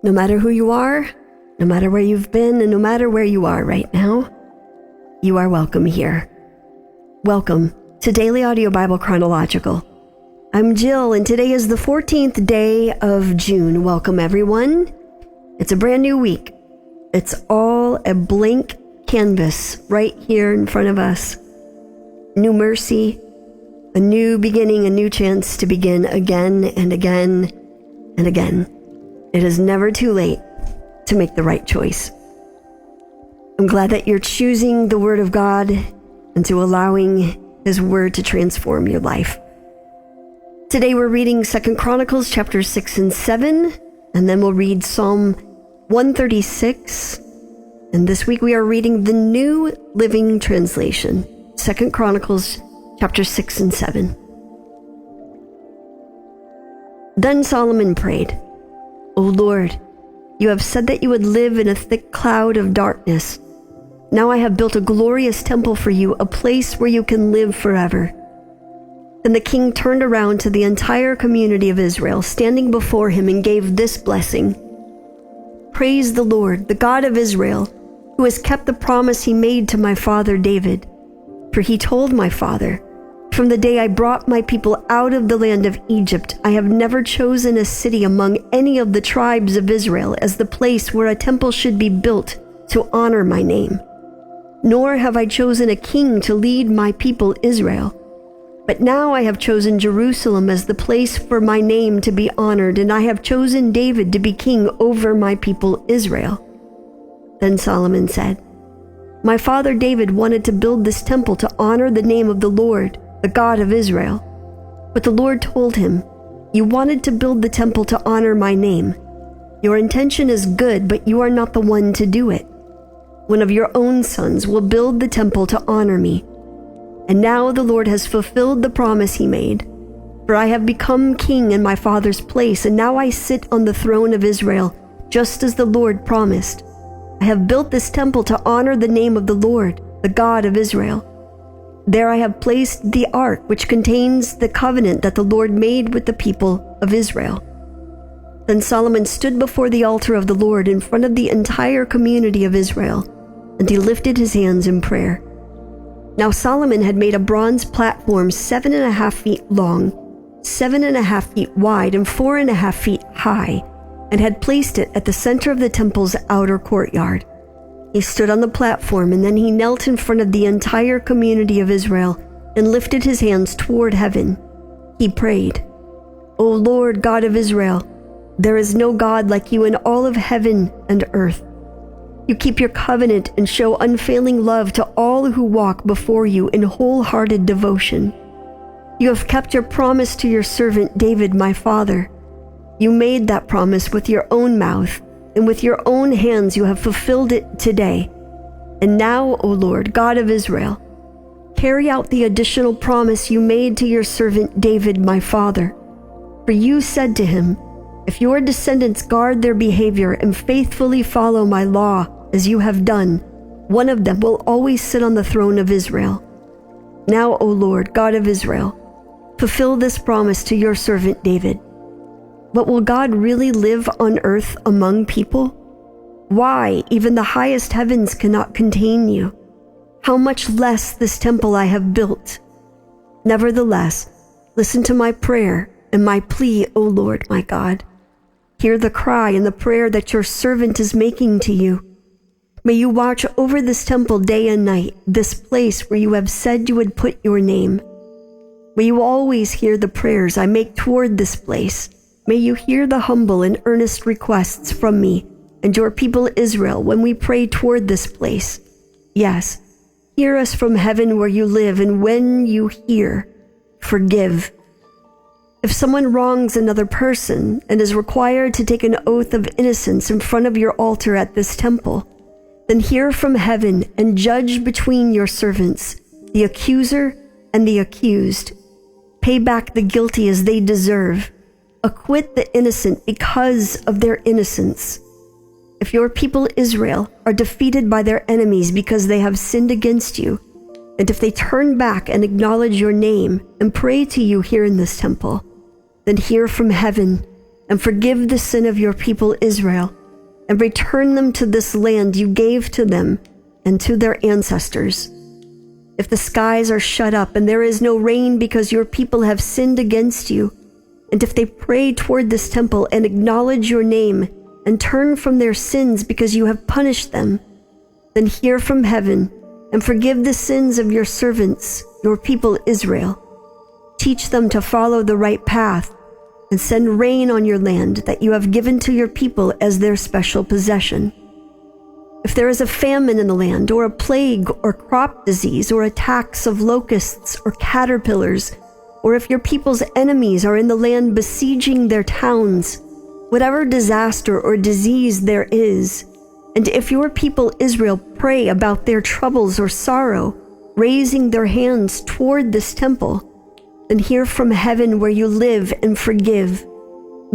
No matter who you are, no matter where you've been, and no matter where you are right now, you are welcome here. Welcome to Daily Audio Bible Chronological. I'm Jill, and today is the 14th day of June. Welcome, everyone. It's a brand new week. It's all a blank canvas right here in front of us. New mercy, a new beginning, a new chance to begin again and again and again. It is never too late to make the right choice. I'm glad that you're choosing the Word of God and to allowing His Word to transform your life. Today we're reading 2 Chronicles chapters 6 and 7, and then we'll read Psalm 136. And this week we are reading the New Living Translation, 2 Chronicles chapters 6 and 7. Then Solomon prayed, "O Lord, you have said that you would live in a thick cloud of darkness. Now I have built a glorious temple for you, a place where you can live forever." Then the king turned around to the entire community of Israel, standing before him, and gave this blessing: "Praise the Lord, the God of Israel, who has kept the promise he made to my father David. For he told my father, 'From the day I brought my people out of the land of Egypt, I have never chosen a city among any of the tribes of Israel as the place where a temple should be built to honor my name. Nor have I chosen a king to lead my people Israel. But now I have chosen Jerusalem as the place for my name to be honored, and I have chosen David to be king over my people Israel.'" Then Solomon said, "My father David wanted to build this temple to honor the name of the Lord, the God of Israel. But the Lord told him, 'You wanted to build the temple to honor my name. Your intention is good, but you are not the one to do it. One of your own sons will build the temple to honor me.' And now the Lord has fulfilled the promise he made. For I have become king in my father's place, and now I sit on the throne of Israel, just as the Lord promised. I have built this temple to honor the name of the Lord, the God of Israel. There I have placed the ark, which contains the covenant that the Lord made with the people of Israel." Then Solomon stood before the altar of the Lord in front of the entire community of Israel, and he lifted his hands in prayer. Now Solomon had made a bronze platform 7.5 feet long, 7.5 feet wide, and 4.5 feet high, and had placed it at the center of the temple's outer courtyard. He stood on the platform, and then he knelt in front of the entire community of Israel and lifted his hands toward heaven. He prayed, "O Lord God of Israel, there is no God like you in all of heaven and earth. You keep your covenant and show unfailing love to all who walk before you in wholehearted devotion. You have kept your promise to your servant David, my father. You made that promise with your own mouth, and with your own hands you have fulfilled it today. And now, O Lord, God of Israel, carry out the additional promise you made to your servant David, my father. For you said to him, 'If your descendants guard their behavior and faithfully follow my law as you have done, one of them will always sit on the throne of Israel.' Now, O Lord, God of Israel, fulfill this promise to your servant David. But will God really live on earth among people? Why, even the highest heavens cannot contain you. How much less this temple I have built? Nevertheless, listen to my prayer and my plea, O Lord, my God. Hear the cry and the prayer that your servant is making to you. May you watch over this temple day and night, this place where you have said you would put your name. May you always hear the prayers I make toward this place. May you hear the humble and earnest requests from me and your people Israel when we pray toward this place. Yes, hear us from heaven where you live, and when you hear, forgive. If someone wrongs another person and is required to take an oath of innocence in front of your altar at this temple, then hear from heaven and judge between your servants, the accuser and the accused. Pay back the guilty as they deserve. Acquit the innocent because of their innocence. If your people Israel are defeated by their enemies because they have sinned against you, and if they turn back and acknowledge your name and pray to you here in this temple, then hear from heaven and forgive the sin of your people Israel, and return them to this land you gave to them and to their ancestors. If the skies are shut up and there is no rain because your people have sinned against you, and if they pray toward this temple and acknowledge your name and turn from their sins because you have punished them, then hear from heaven and forgive the sins of your servants, your people Israel. Teach them to follow the right path and send rain on your land that you have given to your people as their special possession. If there is a famine in the land, or a plague or crop disease, or attacks of locusts or caterpillars, or if your people's enemies are in the land besieging their towns, whatever disaster or disease there is, and if your people Israel pray about their troubles or sorrow, raising their hands toward this temple, then hear from heaven where you live and forgive.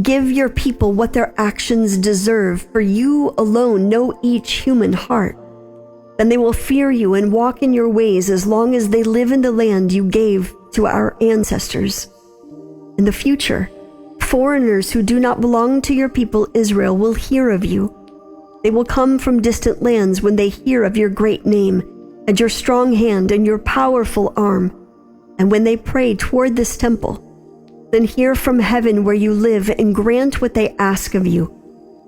Give your people what their actions deserve, for you alone know each human heart. Then they will fear you and walk in your ways as long as they live in the land you gave to our ancestors. In the future, foreigners who do not belong to your people Israel will hear of you. They will come from distant lands when they hear of your great name and your strong hand and your powerful arm. And when they pray toward this temple, then hear from heaven where you live and grant what they ask of you.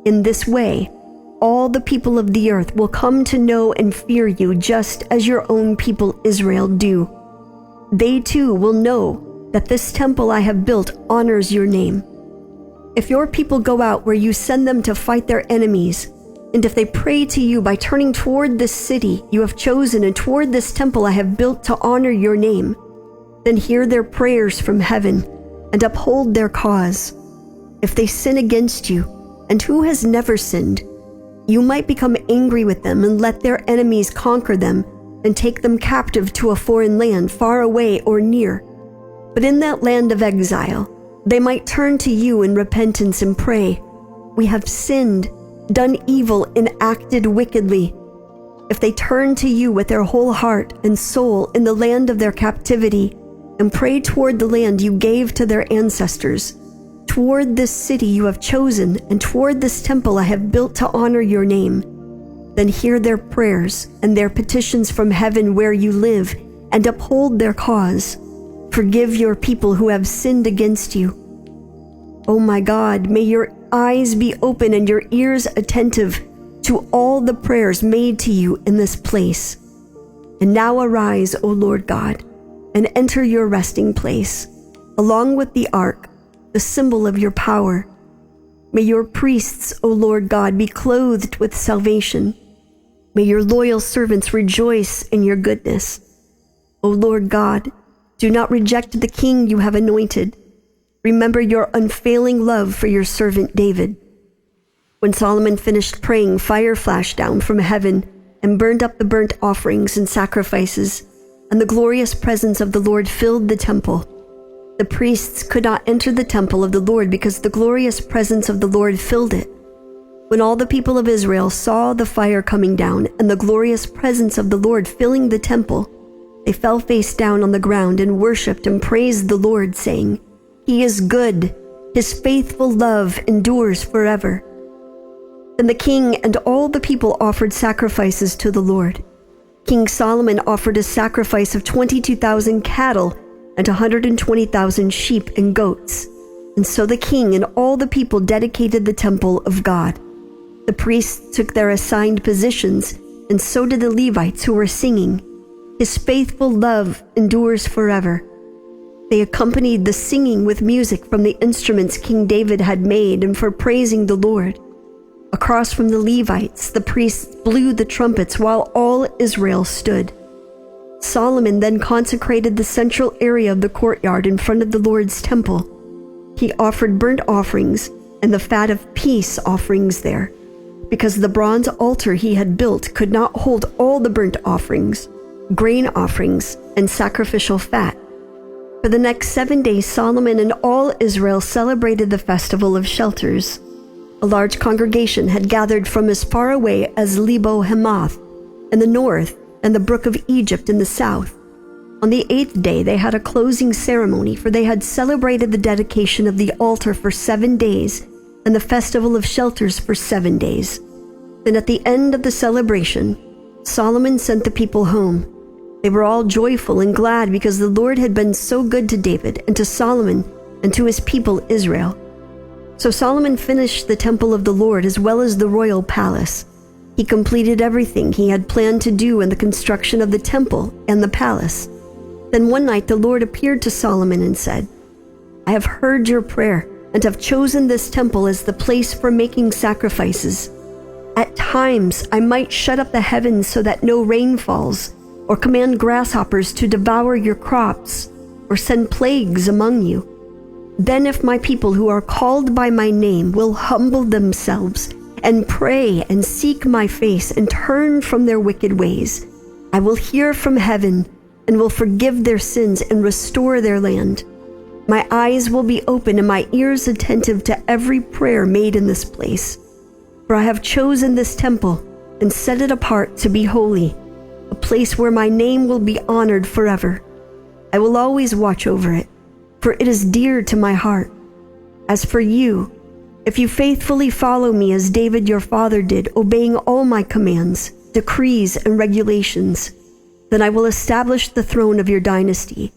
In this way, all the people of the earth will come to know and fear you just as your own people Israel do. They too will know that this temple I have built honors your name. If your people go out where you send them to fight their enemies, and if they pray to you by turning toward this city you have chosen and toward this temple I have built to honor your name, then hear their prayers from heaven and uphold their cause. If they sin against you, and who has never sinned, you might become angry with them and let their enemies conquer them and take them captive to a foreign land far away or near. But in that land of exile, they might turn to you in repentance and pray, "We have sinned, done evil, and acted wickedly." If they turn to you with their whole heart and soul in the land of their captivity, and pray toward the land you gave to their ancestors, toward this city you have chosen, and toward this temple I have built to honor your name, then hear their prayers and their petitions from heaven where you live, and uphold their cause. Forgive your people who have sinned against you. Oh my God, may your eyes be open and your ears attentive to all the prayers made to you in this place. And now arise, O Lord God, and enter your resting place, along with the ark, the symbol of your power. May your priests, O Lord God, be clothed with salvation. May your loyal servants rejoice in your goodness. O Lord God, do not reject the king you have anointed. Remember your unfailing love for your servant David. When Solomon finished praying, fire flashed down from heaven and burned up the burnt offerings and sacrifices, and the glorious presence of the Lord filled the temple. The priests could not enter the temple of the Lord because the glorious presence of the Lord filled it. When all the people of Israel saw the fire coming down and the glorious presence of the Lord filling the temple, they fell face down on the ground and worshipped and praised the Lord, saying, "He is good. His faithful love endures forever." Then the king and all the people offered sacrifices to the Lord. King Solomon offered a sacrifice of 22,000 cattle and 120,000 sheep and goats. And so the king and all the people dedicated the temple of God. The priests took their assigned positions, and so did the Levites who were singing, "His faithful love endures forever." They accompanied the singing with music from the instruments King David had made and for praising the Lord. Across from the Levites, the priests blew the trumpets while all Israel stood. Solomon then consecrated the central area of the courtyard in front of the Lord's temple. He offered burnt offerings and the fat of peace offerings there, because the bronze altar he had built could not hold all the burnt offerings, grain offerings, and sacrificial fat. For the next 7 days, Solomon and all Israel celebrated the Festival of Shelters. A large congregation had gathered from as far away as Lebo Hamath in the north and the brook of Egypt in the south. On the 8th day, they had a closing ceremony, for they had celebrated the dedication of the altar for 7 days and the festival of shelters for 7 days. Then at the end of the celebration, Solomon sent the people home. They were all joyful and glad because the Lord had been so good to David and to Solomon and to his people Israel. So Solomon finished the temple of the Lord as well as the royal palace. He completed everything he had planned to do in the construction of the temple and the palace. Then one night the Lord appeared to Solomon and said, "I have heard your prayer and have chosen this temple as the place for making sacrifices. At times I might shut up the heavens so that no rain falls, or command grasshoppers to devour your crops, or send plagues among you. Then if my people who are called by my name will humble themselves and pray and seek my face and turn from their wicked ways, I will hear from heaven and will forgive their sins and restore their land. My eyes will be open and my ears attentive to every prayer made in this place. For I have chosen this temple and set it apart to be holy, a place where my name will be honored forever. I will always watch over it, for it is dear to my heart. As for you, if you faithfully follow me as David your father did, obeying all my commands, decrees, and regulations, then I will establish the throne of your dynasty.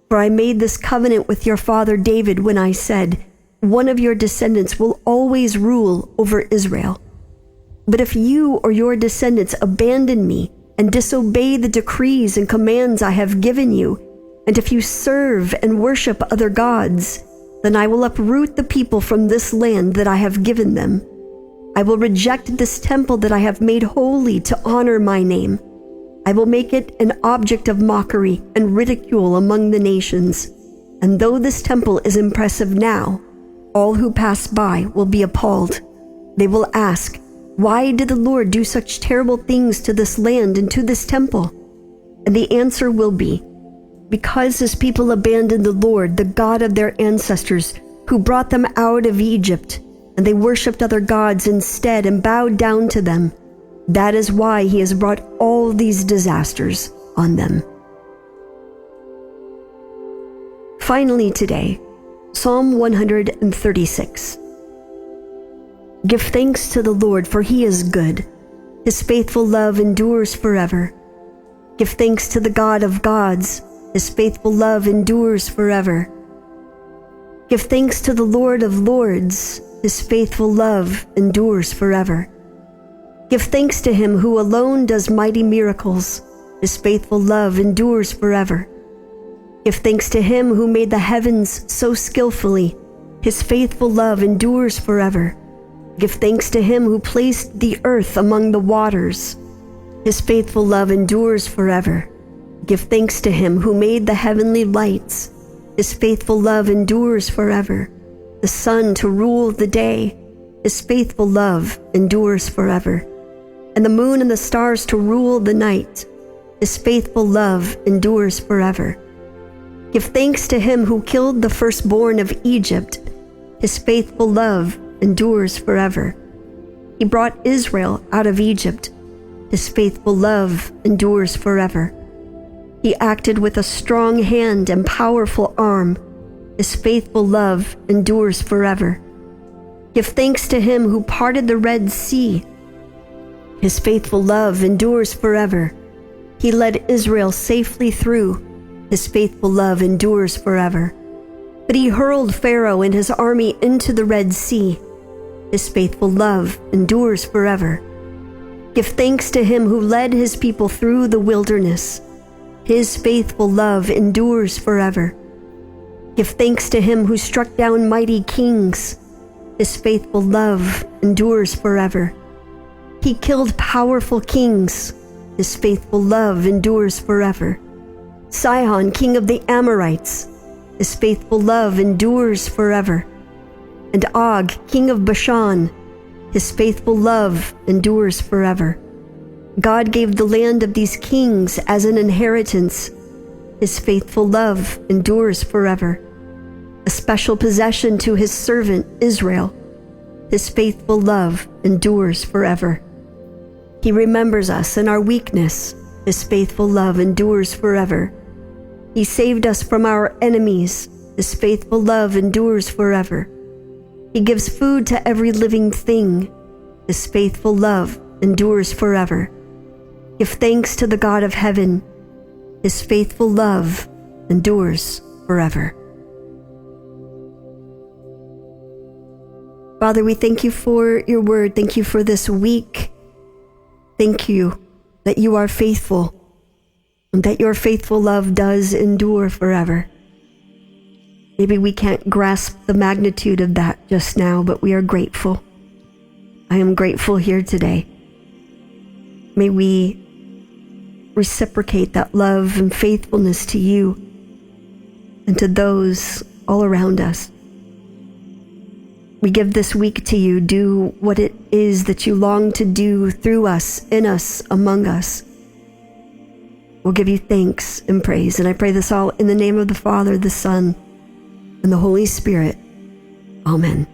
For I made this covenant with your father David when I said, 'One of your descendants will always rule over Israel.' But if you or your descendants abandon me and disobey the decrees and commands I have given you, and if you serve and worship other gods, then I will uproot the people from this land that I have given them. I will reject this temple that I have made holy to honor my name. I will make it an object of mockery and ridicule among the nations. And though this temple is impressive now, all who pass by will be appalled. They will ask, 'Why did the Lord do such terrible things to this land and to this temple?' And the answer will be, 'Because his people abandoned the Lord, the God of their ancestors, who brought them out of Egypt, and they worshipped other gods instead and bowed down to them. That is why he has brought all these disasters on them.'" Finally today, Psalm 136. Give thanks to the Lord, for he is good. His faithful love endures forever. Give thanks to the God of gods. His faithful love endures forever. Give thanks to the Lord of lords. His faithful love endures forever. Give thanks to him who alone does mighty miracles. His faithful love endures forever. Give thanks to him who made the heavens so skillfully. His faithful love endures forever. Give thanks to him who placed the earth among the waters. His faithful love endures forever. Give thanks to him who made the heavenly lights. His faithful love endures forever. The sun to rule the day. His faithful love endures forever. And the moon and the stars to rule the night. His faithful love endures forever. Give thanks to him who killed the firstborn of Egypt. His faithful love endures forever. He brought Israel out of Egypt. His faithful love endures forever. He acted with a strong hand and powerful arm. His faithful love endures forever. Give thanks to him who parted the Red Sea. His faithful love endures forever. He led Israel safely through. His faithful love endures forever. But he hurled Pharaoh and his army into the Red Sea. His faithful love endures forever. Give thanks to him who led his people through the wilderness. His faithful love endures forever. Give thanks to him who struck down mighty kings. His faithful love endures forever. He killed powerful kings. His faithful love endures forever. Sihon, king of the Amorites. His faithful love endures forever. And Og, king of Bashan. His faithful love endures forever. God gave the land of these kings as an inheritance. His faithful love endures forever. A special possession to his servant Israel. His faithful love endures forever. He remembers us in our weakness. His faithful love endures forever. He saved us from our enemies. His faithful love endures forever. He gives food to every living thing. His faithful love endures forever. Give thanks to the God of heaven. His faithful love endures forever. Father, we thank you for your word. Thank you for this week. Thank you that you are faithful and that your faithful love does endure forever. Maybe we can't grasp the magnitude of that just now, but we are grateful. I am grateful here today. May we reciprocate that love and faithfulness to you and to those all around us. We give this week to you. Do what it is that you long to do through us, in us, among us. We'll give you thanks and praise. And I pray this all in the name of the Father, the Son, and the Holy Spirit. Amen.